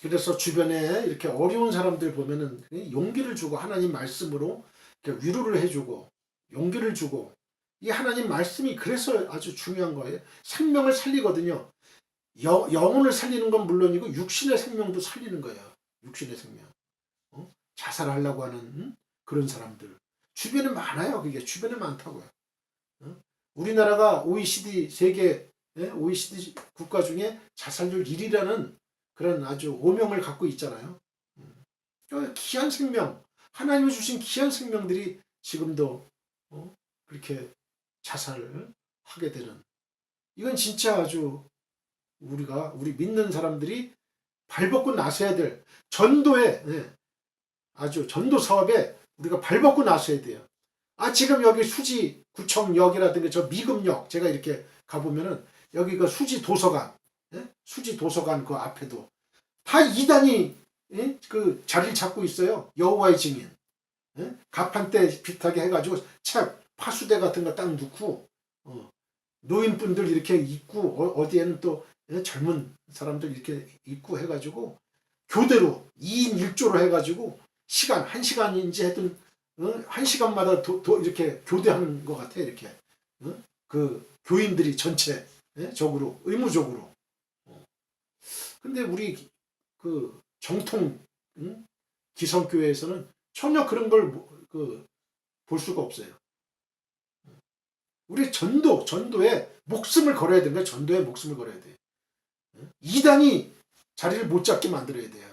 그래서 주변에 이렇게 어려운 사람들 보면은 용기를 주고 하나님 말씀으로 이렇게 위로를 해주고 용기를 주고 이 하나님 말씀이 그래서 아주 중요한 거예요. 생명을 살리거든요. 영혼을 살리는 건 물론이고 육신의 생명도 살리는 거예요. 육신의 생명. 자살하려고 하는 그런 사람들. 주변에 많아요. 그게 주변에 많다고요. 우리나라가 OECD 세계 OECD 국가 중에 자살률 1위라는 그런 아주 오명을 갖고 있잖아요. 귀한 생명, 하나님이 주신 귀한 생명들이 지금도 그렇게 자살을 하게 되는, 이건 진짜 아주 우리 믿는 사람들이 발벗고 나서야 될 전도에, 아주 전도 사업에 우리가 발벗고 나서야 돼요. 지금 여기 수지 구청역이라든가 저 미금역 제가 이렇게 가보면은 여기 그 수지 도서관, 수지 도서관 그 앞에도 다 이단이 그 자리를 잡고 있어요. 여호와의 증인. 가판대 비슷하게 해가지고 책 파수대 같은 거 딱 넣고 노인분들 이렇게 있고 어디에는 또 젊은 사람들 이렇게 있고 해가지고 교대로 2인 1조로 해가지고 시간 1시간인지 하여튼 1시간마다 이렇게 교대하는 것 같아. 이렇게 그 교인들이 전체적으로 의무적으로. 근데 우리 그 정통 기성교회에서는 전혀 그런 걸 볼 수가 없어요. 우리 전도에 목숨을 걸어야 되는 거야. 전도에 목숨을 걸어야 돼. 이단이 자리를 못 잡게 만들어야 돼요.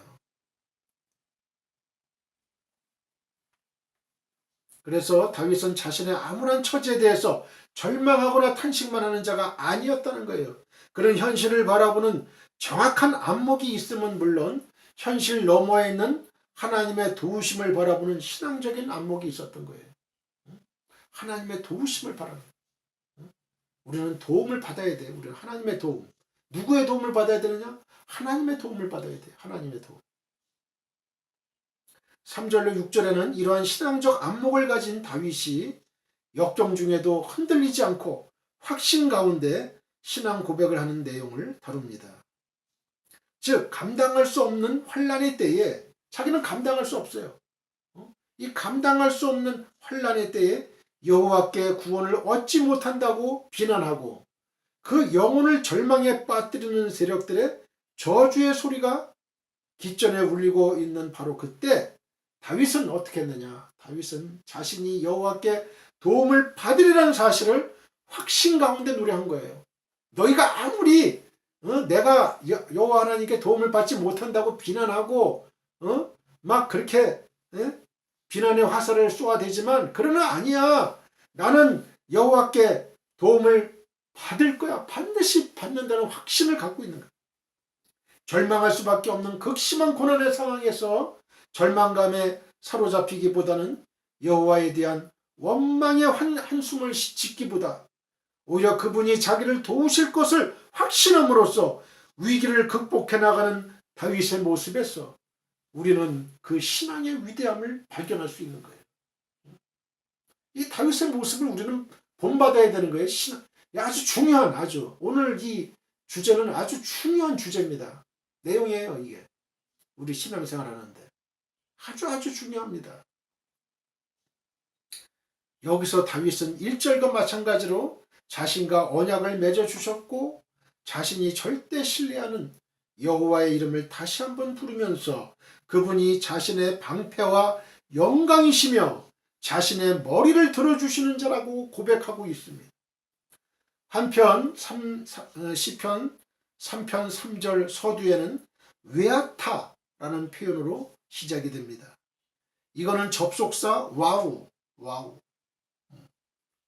그래서 다윗은 자신의 암울한 처지에 대해서 절망하거나 탄식만 하는 자가 아니었다는 거예요. 그런 현실을 바라보는 정확한 안목이 있음은 물론 현실 너머에 있는 하나님의 도우심을 바라보는 신앙적인 안목이 있었던 거예요. 하나님의 도우심을 바라는. 우리는 도움을 받아야 돼요. 우리는 하나님의 도움. 누구의 도움을 받아야 되느냐? 하나님의 도움을 받아야 돼요. 하나님의 도움. 3절로 6절에는 이러한 신앙적 안목을 가진 다윗이 역경 중에도 흔들리지 않고 확신 가운데 신앙 고백을 하는 내용을 다룹니다. 즉 감당할 수 없는 환난의 때에 자기는 감당할 수 없어요. 이 감당할 수 없는 환난의 때에 여호와께 구원을 얻지 못한다고 비난하고 그 영혼을 절망에 빠뜨리는 세력들의 저주의 소리가 깃전에 울리고 있는 바로 그때 다윗은 어떻게 했느냐? 다윗은 자신이 여호와께 도움을 받으리라는 사실을 확신 가운데 노래한 거예요. 너희가 아무리 내가 여호와 하나님께 도움을 받지 못한다고 비난하고 막 그렇게 비난의 화살을 쏘아대지만 그러나 아니야. 나는 여호와께 도움을 받을 거야. 반드시 받는다는 확신을 갖고 있는 거야. 절망할 수밖에 없는 극심한 고난의 상황에서 절망감에 사로잡히기보다는 여호와에 대한 원망의 한숨을 짓기보다 오히려 그분이 자기를 도우실 것을 확신함으로써 위기를 극복해 나가는 다윗의 모습에서 우리는 그 신앙의 위대함을 발견할 수 있는 거예요. 이 다윗의 모습을 우리는 본받아야 되는 거예요. 아주 중요한 오늘 이 주제는 아주 중요한 주제입니다. 내용이에요. 이게 우리 신앙생활 하는데 아주 중요합니다. 여기서 다윗은 1절과 마찬가지로 자신과 언약을 맺어주셨고 자신이 절대 신뢰하는 여호와의 이름을 다시 한번 부르면서 그분이 자신의 방패와 영광이시며 자신의 머리를 들어주시는 자라고 고백하고 있습니다. 한편 시편 3편 3절 서두에는 외아타라는 표현으로 시작이 됩니다. 이거는 접속사 와우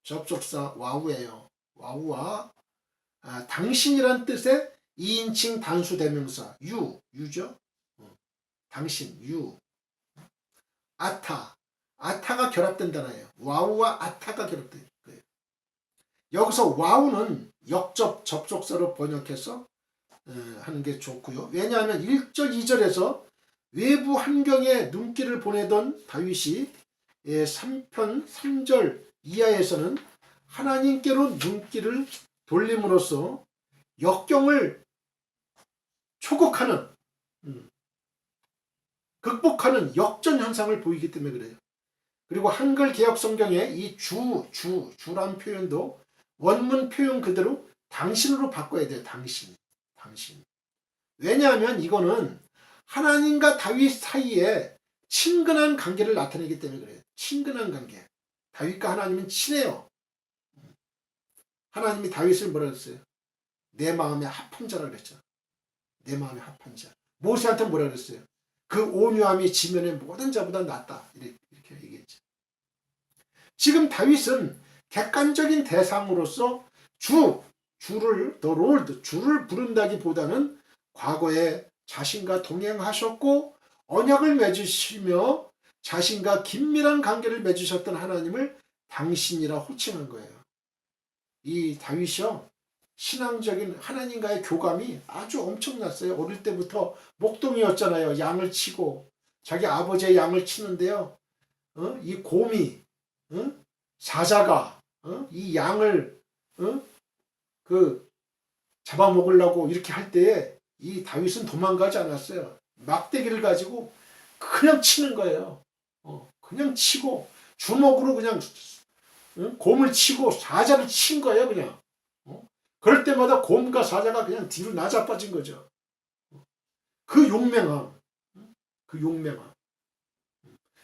접속사 와우예요. 와우와 당신이란 뜻의 2인칭 단수대명사 유죠. 당신 아타가 결합된 단어예요. 와우와 아타가 결합된 거예요. 여기서 와우는 역접 접속사로 번역해서 하는 게 좋고요. 왜냐하면 1절 2절에서 외부 환경에 눈길을 보내던 다윗이 3편 3절 이하에서는 하나님께로 눈길을 돌림으로써 역경을 초곡하는 극복하는 역전 현상을 보이기 때문에 그래요. 그리고 한글 개역 성경에 이 주란 표현도 원문 표현 그대로 당신으로 바꿔야 돼요. 당신. 왜냐하면 이거는 하나님과 다윗 사이에 친근한 관계를 나타내기 때문에 그래요. 친근한 관계. 다윗과 하나님은 친해요. 하나님이 다윗을 뭐라 그랬어요? 내 마음에 합한 자라 그랬죠. 내 마음에 합한 자. 모세한테 뭐라 그랬어요? 그 온유함이 지면의 모든 자보다 낫다. 이렇게 얘기했죠. 지금 다윗은 객관적인 대상으로서 주를 부른다기보다는 과거에 자신과 동행하셨고 언약을 맺으시며 자신과 긴밀한 관계를 맺으셨던 하나님을 당신이라 호칭한 거예요. 이 다윗이요, 신앙적인 하나님과의 교감이 아주 엄청났어요. 어릴 때부터 목동이었잖아요. 양을 치고 자기 아버지의 양을 치는데요. 이 곰이 사자가 이 양을 잡아먹으려고 이렇게 할 때에 이 다윗은 도망가지 않았어요. 막대기를 가지고 그냥 치는 거예요. 그냥 치고 주먹으로 그냥 곰을 치고 사자를 친 거예요. 그냥. 그럴 때마다 곰과 사자가 그냥 뒤로 나자빠진 거죠. 그 용맹함.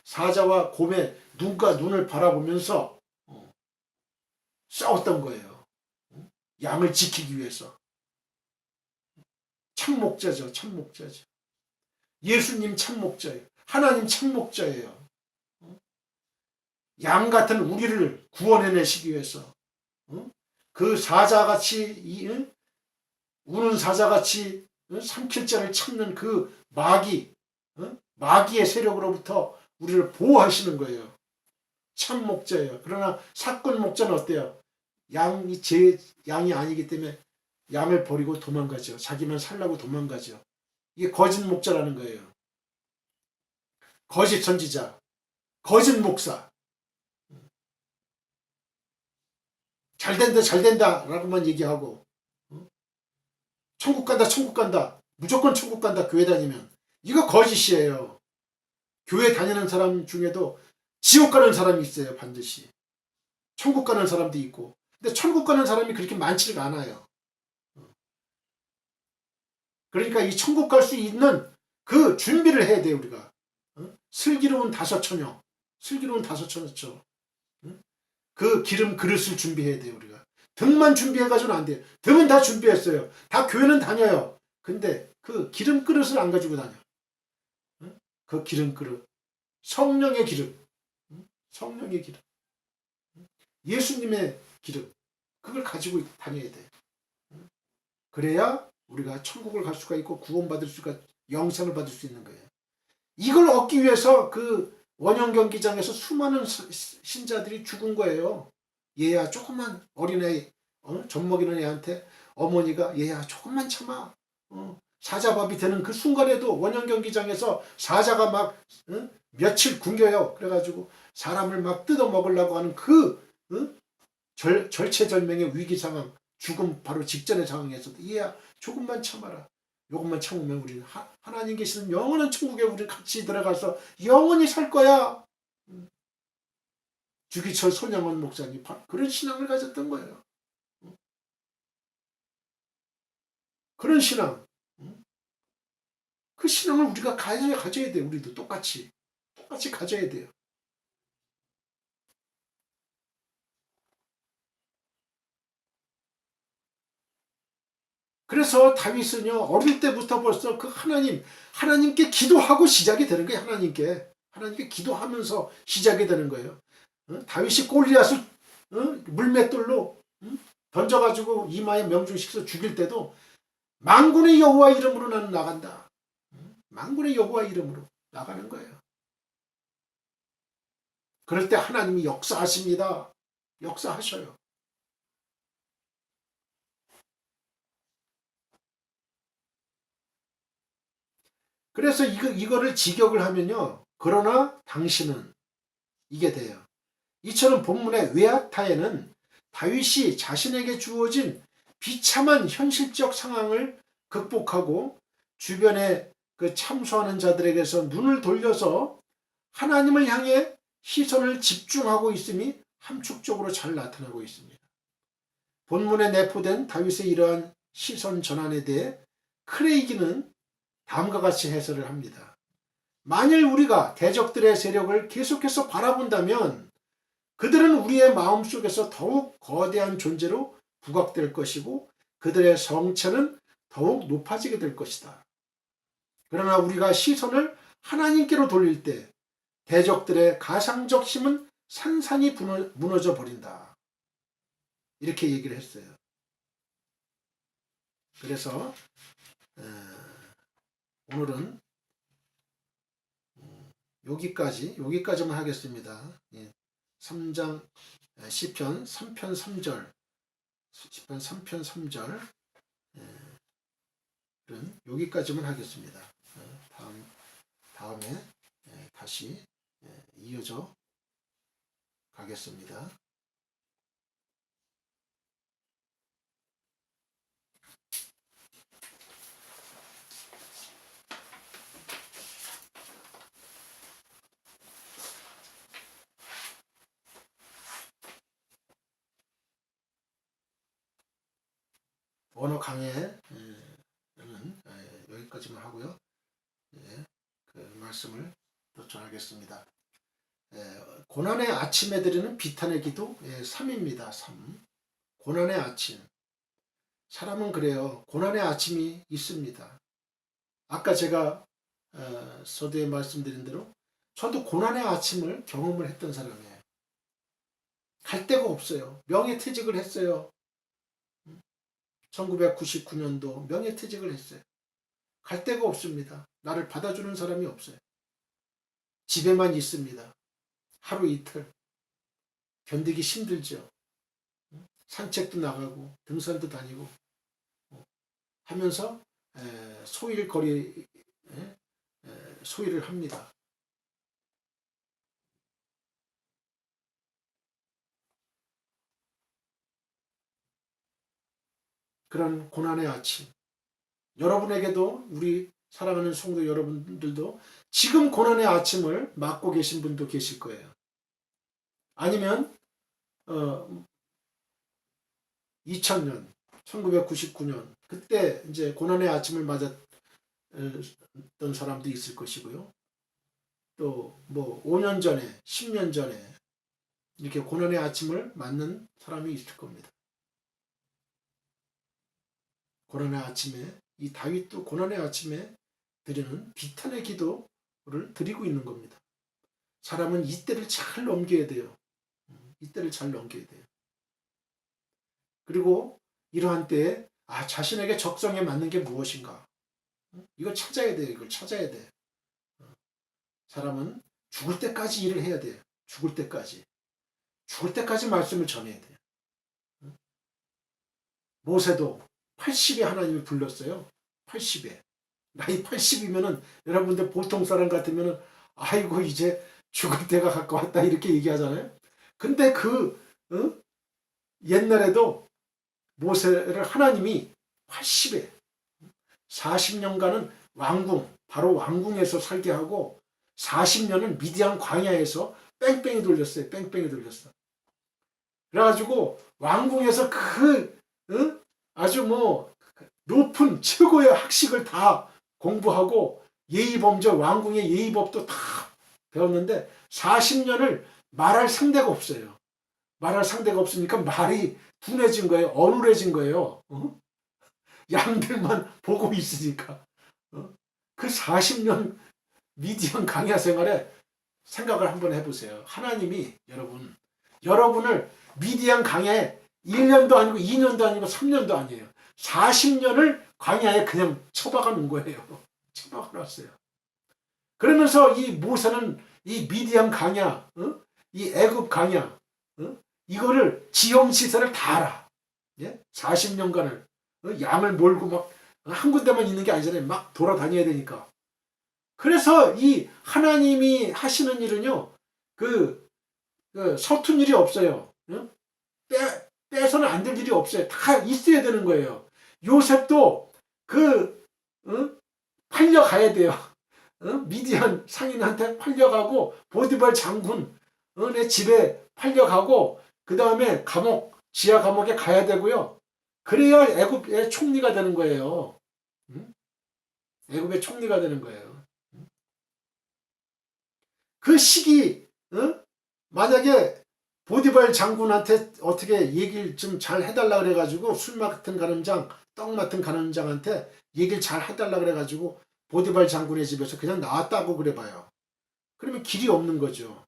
사자와 곰의 눈과 눈을 바라보면서 싸웠던 거예요. 양을 지키기 위해서. 참목자죠. 예수님 참목자예요. 하나님 참목자예요. 양 같은 우리를 구원해내시기 위해서. 그 사자같이 우는 사자같이 삼킬 자를 찾는 그 마귀의 세력으로부터 우리를 보호하시는 거예요. 참 목자예요. 그러나 사건 목자는 어때요? 제 양이 아니기 때문에 양을 버리고 도망가죠. 자기만 살라고 도망가죠. 이게 거짓 목자라는 거예요. 거짓 선지자, 거짓 목사. 잘된다 라고만 얘기하고 천국 간다 무조건 천국 간다 교회 다니면 이거 거짓이에요. 교회 다니는 사람 중에도 지옥 가는 사람이 있어요. 반드시 천국 가는 사람도 있고. 근데 천국 가는 사람이 그렇게 많지가 않아요. 그러니까 이 천국 갈 수 있는 그 준비를 해야 돼요. 우리가 슬기로운 다섯처녀 그 기름 그릇을 준비해야 돼요. 우리가 등만 준비해가지고는 안 돼요. 등은 다 준비했어요. 다 교회는 다녀요. 근데 그 기름 그릇을 안 가지고 다녀. 그 기름 그릇, 성령의 기름, 예수님의 기름, 그걸 가지고 다녀야 돼. 그래야 우리가 천국을 갈 수가 있고 구원받을 수가, 영생을 받을 수 있는 거예요. 이걸 얻기 위해서 그 원형 경기장에서 수많은 신자들이 죽은 거예요. 얘야 조금만, 어린애 젖 먹이는 애한테 어머니가 얘야 조금만 참아, 사자밥이 되는 그 순간에도 원형 경기장에서 사자가 막 며칠 굶겨요. 그래가지고 사람을 막 뜯어 먹으려고 하는 그 절체절명의 위기 상황, 죽음 바로 직전의 상황에서도 얘야 조금만 참아라. 요것만 참으면 우리는 하나님 계시는 영원한 천국에 우리 같이 들어가서 영원히 살 거야. 주기철 손양원 목사님 그런 신앙을 가졌던 거예요. 그런 신앙. 그 신앙을 우리가 가져야 돼요. 우리도 똑같이 가져야 돼요. 그래서 다윗은요, 어릴 때부터 벌써 그 하나님께 기도하고 시작이 되는 거예요. 하나님께 기도하면서 시작이 되는 거예요. 다윗이 골리앗을 물맷돌로 던져가지고 이마에 명중시켜서 죽일 때도 만군의 여호와 이름으로 나는 나간다. 만군의 여호와 이름으로 나가는 거예요. 그럴 때 하나님이 역사하십니다. 역사하셔요. 그래서 이거를 직역을 하면요. 그러나 당신은 이게 돼요. 이처럼 본문의 외아타에는 다윗이 자신에게 주어진 비참한 현실적 상황을 극복하고 주변의 그 참소하는 자들에게서 눈을 돌려서 하나님을 향해 시선을 집중하고 있음이 함축적으로 잘 나타나고 있습니다. 본문에 내포된 다윗의 이러한 시선 전환에 대해 크레이기는 다음과 같이 해설을 합니다. 만일 우리가 대적들의 세력을 계속해서 바라본다면 그들은 우리의 마음속에서 더욱 거대한 존재로 부각될 것이고 그들의 성체는 더욱 높아지게 될 것이다. 그러나 우리가 시선을 하나님께로 돌릴 때 대적들의 가상적 힘은 산산이 무너져 버린다. 이렇게 얘기를 했어요. 그래서 오늘은 여기까지만 하겠습니다. 3장 시편 3편 3절 시편 3편 3절 여기까지만 하겠습니다. 다음에 다시 이어져 가겠습니다. 언어 강해는 여기까지만 하고요. 그 말씀을 또 전하겠습니다. 고난의 아침에 드리는 비탄의 기도 3입니다. 3. 고난의 아침. 사람은 그래요. 고난의 아침이 있습니다. 아까 제가 서두에 말씀드린 대로 저도 고난의 아침을 경험을 했던 사람이에요. 갈 데가 없어요. 명예퇴직을 했어요. 1999년도 명예퇴직을 했어요. 갈 데가 없습니다. 나를 받아주는 사람이 없어요. 집에만 있습니다. 하루 이틀. 견디기 힘들죠. 산책도 나가고 등산도 다니고 하면서 소일거리 소일을 합니다. 그런 고난의 아침. 여러분에게도 우리 사랑하는 성도 여러분들도 지금 고난의 아침을 맞고 계신 분도 계실 거예요. 아니면 2000년, 1999년 그때 이제 고난의 아침을 맞았던 사람도 있을 것이고요. 또 뭐 5년 전에, 10년 전에 이렇게 고난의 아침을 맞는 사람이 있을 겁니다. 고난의 아침에 이 다윗도 고난의 아침에 드리는 비탄의 기도를 드리고 있는 겁니다. 사람은 이때를 잘 넘겨야 돼요. 이때를 잘 넘겨야 돼요. 그리고 이러한 때에 자신에게 적성에 맞는 게 무엇인가? 이걸 찾아야 돼요. 이걸 찾아야 돼. 사람은 죽을 때까지 일을 해야 돼요. 죽을 때까지. 죽을 때까지 말씀을 전해야 돼요. 모세도 80에 하나님이 불렀어요. 80에. 나이 80이면은 여러분들 보통 사람 같으면은 아이고 이제 죽을 때가 가까웠다 이렇게 얘기하잖아요. 근데 옛날에도 모세를 하나님이 80에 40년간은 왕궁 바로 왕궁에서 살게 하고 40년은 미디안 광야에서 뺑뺑이 돌렸어요. 뺑뺑이 돌렸어. 그래가지고 왕궁에서 아주 높은 최고의 학식을 다 공부하고 예의범절 왕궁의 예의법도 다 배웠는데 40년을 말할 상대가 없어요. 말할 상대가 없으니까 말이 둔해진 거예요. 어눌해진 거예요. 양들만 보고 있으니까. 그 40년 미디안 강야 생활에 생각을 한번 해보세요. 하나님이 여러분을 미디안 강야에 1년도 아니고 2년도 아니고 3년도 아니에요. 40년을 광야에 그냥 처박아 놓은 거예요. 처박아 놨어요. 그러면서 이 모세는 이 미디안 강야, 이 애굽 강야, 이거를 지형시설을 다 알아. 40년간을 양을 몰고 막 한 군데만 있는 게 아니잖아요. 막 돌아다녀야 되니까. 그래서 이 하나님이 하시는 일은요, 서툰 일이 없어요. 빼서는 안 될 일이 없어요. 다 있어야 되는 거예요. 요셉도 팔려가야 가야 돼요. 미디안 상인한테 팔려가고 보디발 장군 내 집에 팔려가고 그 다음에 감옥 지하 감옥에 가야 되고요. 그래야 애굽의 총리가 되는 거예요. 애굽의 총리가 되는 거예요. 그 시기 만약에 보디발 장군한테 어떻게 얘기를 좀 잘 해달라 그래가지고 술 맡은 가늠장 떡 맡은 가늠장한테 얘기를 잘 해달라 그래가지고 보디발 장군의 집에서 그냥 나왔다고 그래봐요. 그러면 길이 없는 거죠.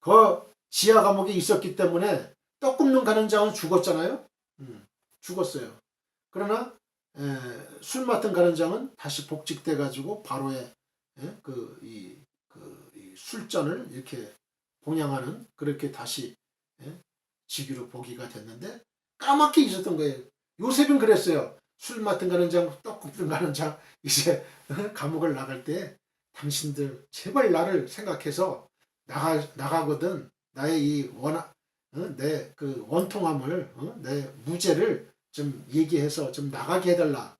그 지하 감옥에 있었기 때문에 떡 굽는 가늠장은 죽었잖아요. 죽었어요. 그러나 술 맡은 가늠장은 다시 복직돼 가지고 바로의 이 술잔을 이렇게 봉양하는 그렇게 다시 직위로 보기가 됐는데 까맣게 잊었던 거예요. 요셉은 그랬어요. 술 맡은 가늠장, 떡 굽는 가늠장 이제 감옥을 나갈 때 당신들 제발 나를 생각해서 나가거든 나의 이 내 그 원통함을 내 무죄를 좀 얘기해서 좀 나가게 해달라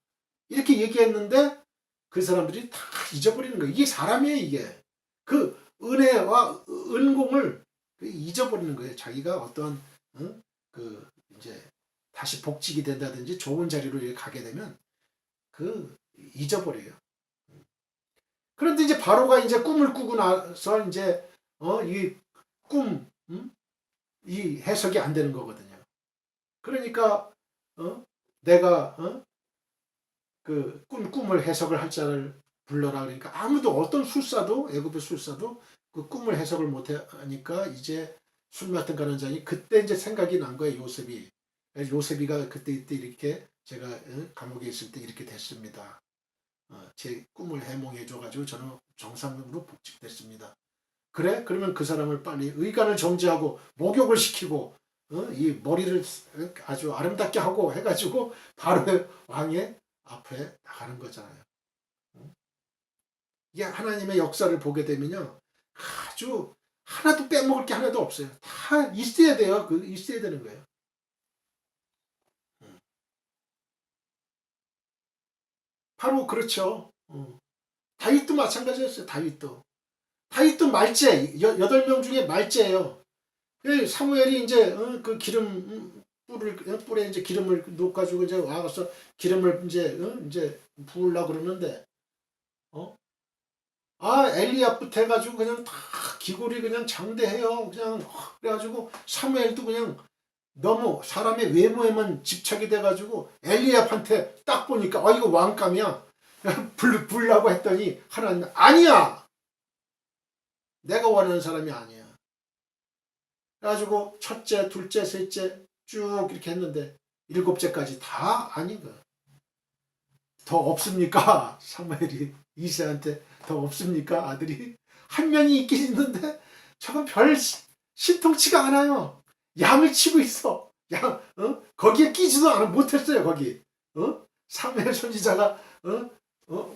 이렇게 얘기했는데 그 사람들이 다 잊어버리는 거예요. 이게 사람이에요. 이게 그 은혜와 은공을 잊어버리는 거예요. 자기가 어떤 그 이제 다시 복직이 된다든지 좋은 자리로 가게 되면 그 잊어버려요. 그런데 이제 바로가 이제 꿈을 꾸고 나서 이제 이 꿈, 이 해석이 안 되는 거거든요. 그러니까 내가 그 꿈을 해석을 할 자를 불러라 그러니까 아무도 어떤 술사도 애굽의 술사도 그 꿈을 해석을 못 하니까 이제 술 맡은 가늠장이 그때 이제 생각이 난 거예요. 요셉이가 그때 이렇게 제가 감옥에 있을 때 이렇게 됐습니다. 제 꿈을 해몽해 줘가지고 저는 정상으로 복직됐습니다. 그래? 그러면 그 사람을 빨리 의관을 정지하고 목욕을 시키고 이 머리를 아주 아름답게 하고 해가지고 바로 왕의 앞에 나가는 거잖아요. 이게 하나님의 역사를 보게 되면요. 아주 하나도 빼먹을 게 하나도 없어요. 다 있어야 돼요. 있어야 되는 거예요. 바로 그렇죠. 다윗도 마찬가지였어요. 다윗도 말제, 8명 중에 말제예요. 사무엘이 이제 그 기름 뿔에 이제 기름을 놓아가지고 이제 와서 기름을 이제 부으려고 그러는데 엘리압부터 해가지고 그냥 다 기골이 그냥 장대해요. 그냥 그래가지고 사무엘도 그냥 너무 사람의 외모에만 집착이 돼가지고 엘리압한테 딱 보니까 이거 왕감이야. 부으려고 했더니 하나님 아니야. 내가 원하는 사람이 아니야. 그래가지고 첫째, 둘째, 셋째 쭉 이렇게 했는데 7째까지 다 아닌 거야. 더 없습니까? 사무엘이 이새한테 더 없습니까? 아들이 한 명이 있긴 있는데 저건 별 신통치가 않아요. 양을 치고 있어. 거기에 끼지도 못했어요. 거기 사무엘 선지자가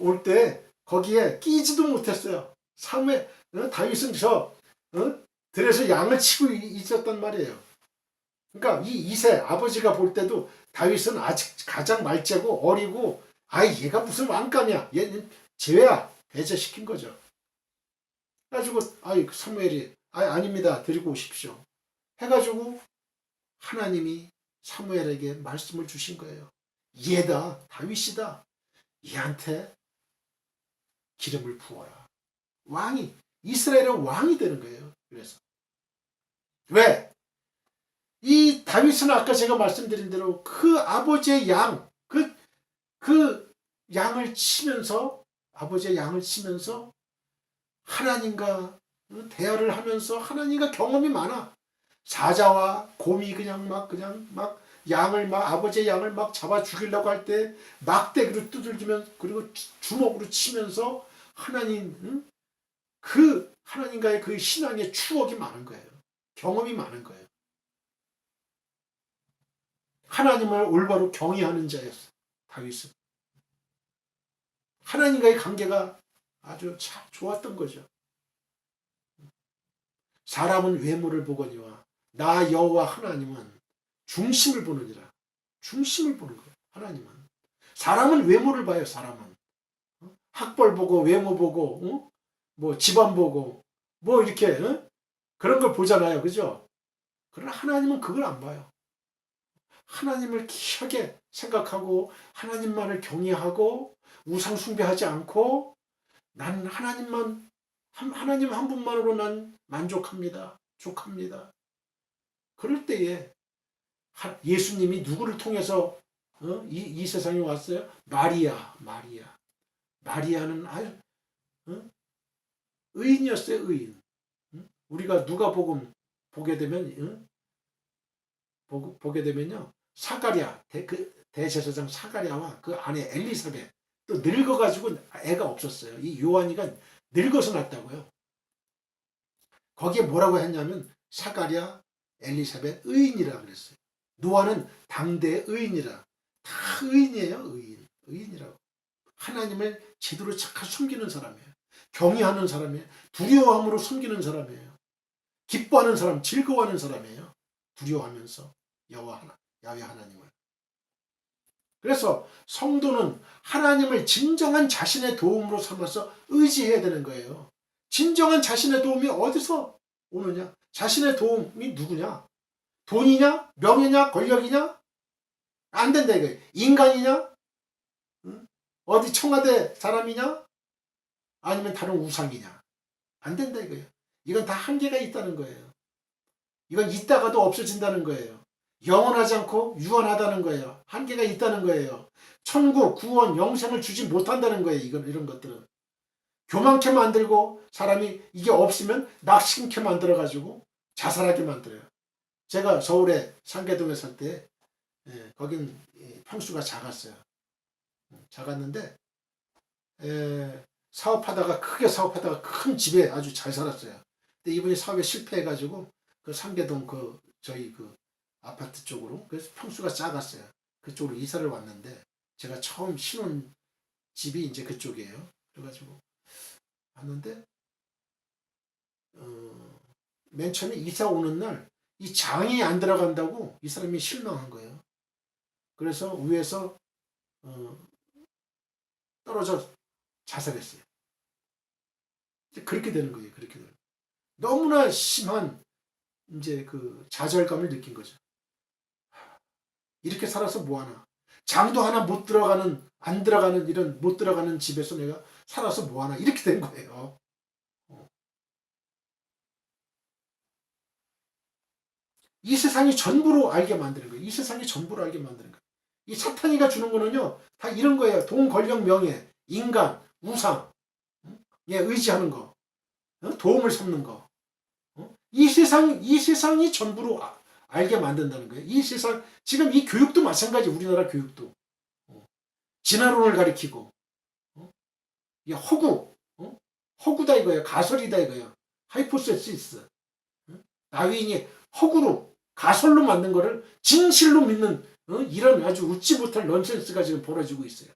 올 때 거기에 끼지도 못했어요. 다윗은 들에서 양을 치고 있었단 말이에요. 그러니까 이 이새 아버지가 볼 때도 다윗은 아직 가장 말째고 어리고 얘가 무슨 왕감이야. 얘는 제외야. 배제시킨 거죠. 그래가지고 사무엘이 아닙니다. 데리고 오십시오. 해가지고 하나님이 사무엘에게 말씀을 주신 거예요. 얘다. 다윗이다. 얘한테 기름을 부어라. 이스라엘의 왕이 되는 거예요. 그래서 왜? 이 다윗은 아까 제가 말씀드린 대로 그 아버지의 그 양을 치면서 아버지의 양을 치면서 하나님과 대화를 하면서 하나님과 경험이 많아. 사자와 곰이 그냥 막 아버지의 양을 막 잡아 죽이려고 할 때 막대기로 두들기면 그리고 주먹으로 치면서 그 하나님과의 그 신앙의 추억이 많은 거예요. 경험이 많은 거예요. 하나님을 올바로 경외하는 자였어. 다윗은. 하나님과의 관계가 아주 참 좋았던 거죠. 사람은 외모를 보거니와 나 여호와 하나님은 중심을 보느니라. 중심을 보는 거예요. 하나님은. 사람은 외모를 봐요. 사람은 학벌 보고 외모 보고 뭐 집안 보고 뭐 이렇게 그런 걸 보잖아요. 그죠? 그러나 하나님은 그걸 안 봐요. 하나님을 귀하게 생각하고 하나님만을 경외하고 우상 숭배하지 않고 난 하나님 한 분만으로 난 만족합니다. 족합니다. 그럴 때에 예수님이 누구를 통해서 이 세상에 왔어요? 마리아는 아주 의인이었어요. 의인. 우리가 누가복음 보게 되면 보게 되면요, 사가랴 대제사장 사가랴와 그 아내 엘리사벳 또 늙어가지고 애가 없었어요. 이 요한이가 늙어서 났다고요. 거기에 뭐라고 했냐면 사가랴, 엘리사벳 의인이라 그랬어요. 노아는 당대 의인이라. 다 의인이에요. 의인이라고. 하나님을 제대로 착하게 숨기는 사람이에요. 경외하는 사람이에요. 두려워함으로 숨기는 사람이에요. 기뻐하는 사람, 즐거워하는 사람이에요. 두려워하면서 야훼 하나님을. 그래서 성도는 하나님을 진정한 자신의 도움으로 삼아서 의지해야 되는 거예요. 진정한 자신의 도움이 어디서 오느냐? 자신의 도움이 누구냐? 돈이냐? 명예냐? 권력이냐? 안 된다 이거예요. 인간이냐? 어디 청와대 사람이냐? 아니면 다른 우상이냐? 안 된다 이거예요. 이건 다 한계가 있다는 거예요. 이건 있다가도 없어진다는 거예요. 영원하지 않고 유한하다는 거예요. 한계가 있다는 거예요. 천국, 구원, 영생을 주지 못한다는 거예요. 이런 것들은. 교만케 만들고 사람이 이게 없으면 낙심케 만들어가지고 자살하게 만들어요. 제가 서울에 상계동에 살 때 거긴 평수가 작았어요. 작았는데 크게 사업하다가 큰 집에 아주 잘 살았어요. 근데 이분이 사업에 실패해가지고 그 상계동 저희 그 아파트 쪽으로, 그래서 평수가 작았어요. 그쪽으로 이사를 왔는데 제가 처음 신혼 집이 이제 그쪽이에요. 그래가지고 왔는데 맨 처음에 이사 오는 날 이 장이 안 들어간다고 이 사람이 실망한 거예요. 그래서 위에서 떨어져 자살했어요. 그렇게 되는 거예요. 그렇게 되는. 너무나 심한 이제 그 좌절감을 느낀 거죠. 이렇게 살아서 뭐하나. 장도 하나 안 들어가는 이런 못 들어가는 집에서 내가 살아서 뭐하나. 이렇게 된 거예요. 이 세상이 전부로 알게 만드는 거예요. 이 세상이 전부로 알게 만드는 거예요. 이 사탄이가 주는 거는요, 다 이런 거예요. 돈, 권력, 명예, 인간, 우상, 의지하는 거, 도움을 삼는 거. 이 세상이 전부로 알게 만든다는 거예요. 이 세상, 지금 이 교육도 마찬가지, 우리나라 교육도. 진화론을 가리키고, 허구다 이거예요. 가설이다 이거예요. 하이포세시스. 다윈이 허구로, 가설로 만든 거를 진실로 믿는 이런 아주 웃지 못할 넌센스가 지금 벌어지고 있어요.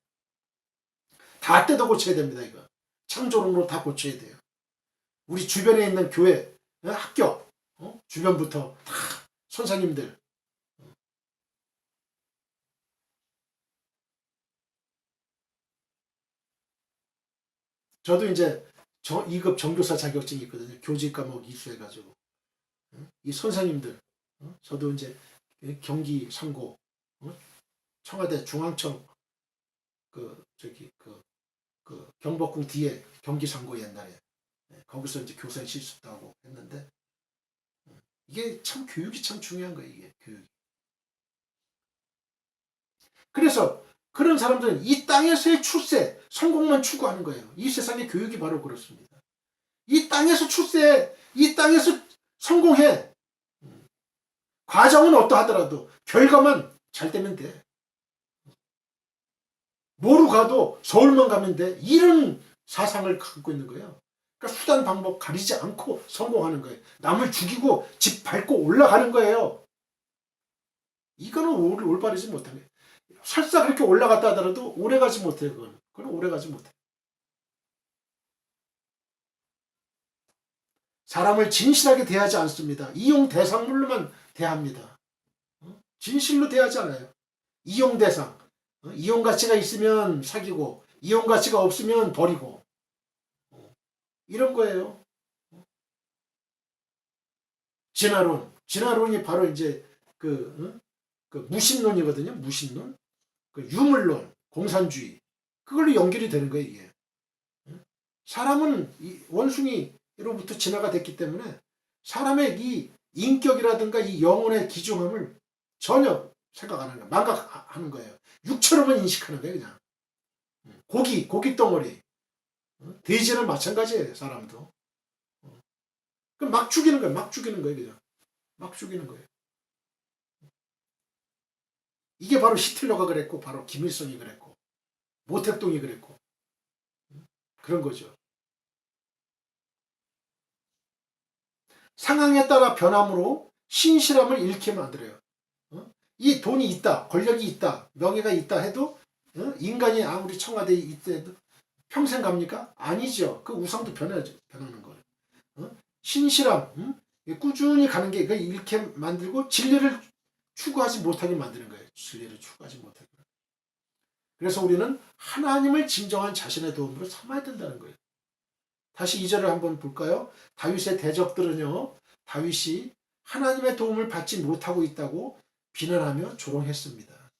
다 뜯어 고쳐야 됩니다. 이거 창조론으로 다 고쳐야 돼요. 우리 주변에 있는 교회, 학교, 주변부터 다 선생님들. 저도 이제 2급 정교사 자격증이 있거든요. 교직 과목 이수해가지고 이 선생님들, 저도 이제 경기 상고, 청와대 중앙청 그 경복궁 뒤에 경기 상고 옛날에 거기서 이제 교사 실습도 하고 했는데 이게 참 교육이 참 중요한 거예요. 이게 교육이. 그래서 그런 사람들은 이 땅에서의 출세, 성공만 추구하는 거예요. 이 세상의 교육이 바로 그렇습니다. 이 땅에서 출세, 이 땅에서 성공해. 과정은 어떠하더라도 결과만 잘 되면 돼. 뭐로 가도 서울만 가면 돼. 이런 사상을 갖고 있는 거예요. 그러니까 수단 방법 가리지 않고 성공하는 거예요. 남을 죽이고 집 밟고 올라가는 거예요. 이거는 올바르지 못한 거예요. 설사 그렇게 올라갔다 하더라도 오래 가지 못해요. 그건 오래 가지 못해요. 사람을 진실하게 대하지 않습니다. 이용 대상물로만 대합니다. 진실로 대하지 않아요. 이용 대상. 이용 가치가 있으면 사귀고 이용 가치가 없으면 버리고 이런 거예요. 진화론이 바로 이제 그 무신론이거든요. 무신론, 그 유물론, 공산주의 그걸로 연결이 되는 거예요. 이게 사람은 이 원숭이로부터 진화가 됐기 때문에 사람의 이 인격이라든가 이 영혼의 기중함을 전혀 생각 안 하는 거예요. 망각하는 거예요. 육체로만 인식하는 거예요. 그냥 고기 덩어리. 돼지는 마찬가지예요. 사람도. 그럼 막 죽이는 거예요. 막 죽이는 거예요. 그냥 막 죽이는 거예요. 이게 바로 히틀러가 그랬고 바로 김일성이 그랬고 모택동이 그랬고 그런 거죠. 상황에 따라 변함으로 신실함을 잃게 만들어요. 이 돈이 있다, 권력이 있다, 명예가 있다 해도 인간이 아무리 청와대에 있대도 평생 갑니까? 아니죠. 그 우상도 변하는 거예요. 신실함, 꾸준히 가는 게 이렇게 만들고 진리를 추구하지 못하게 만드는 거예요. 진리를 추구하지 못하게. 그래서 우리는 하나님을 진정한 자신의 도움으로 삼아야 된다는 거예요. 다시 2절을 한번 볼까요? 다윗의 대적들은요, 다윗이 하나님의 도움을 받지 못하고 있다고 비난하며 조롱했습니다.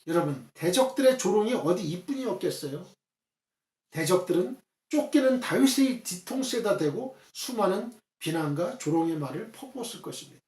여러분, 대적들의 조롱이 어디 이뿐이었겠어요? 대적들은 쫓기는 다윗의 뒤통수에다 대고 수많은 비난과 조롱의 말을 퍼부었을 것입니다.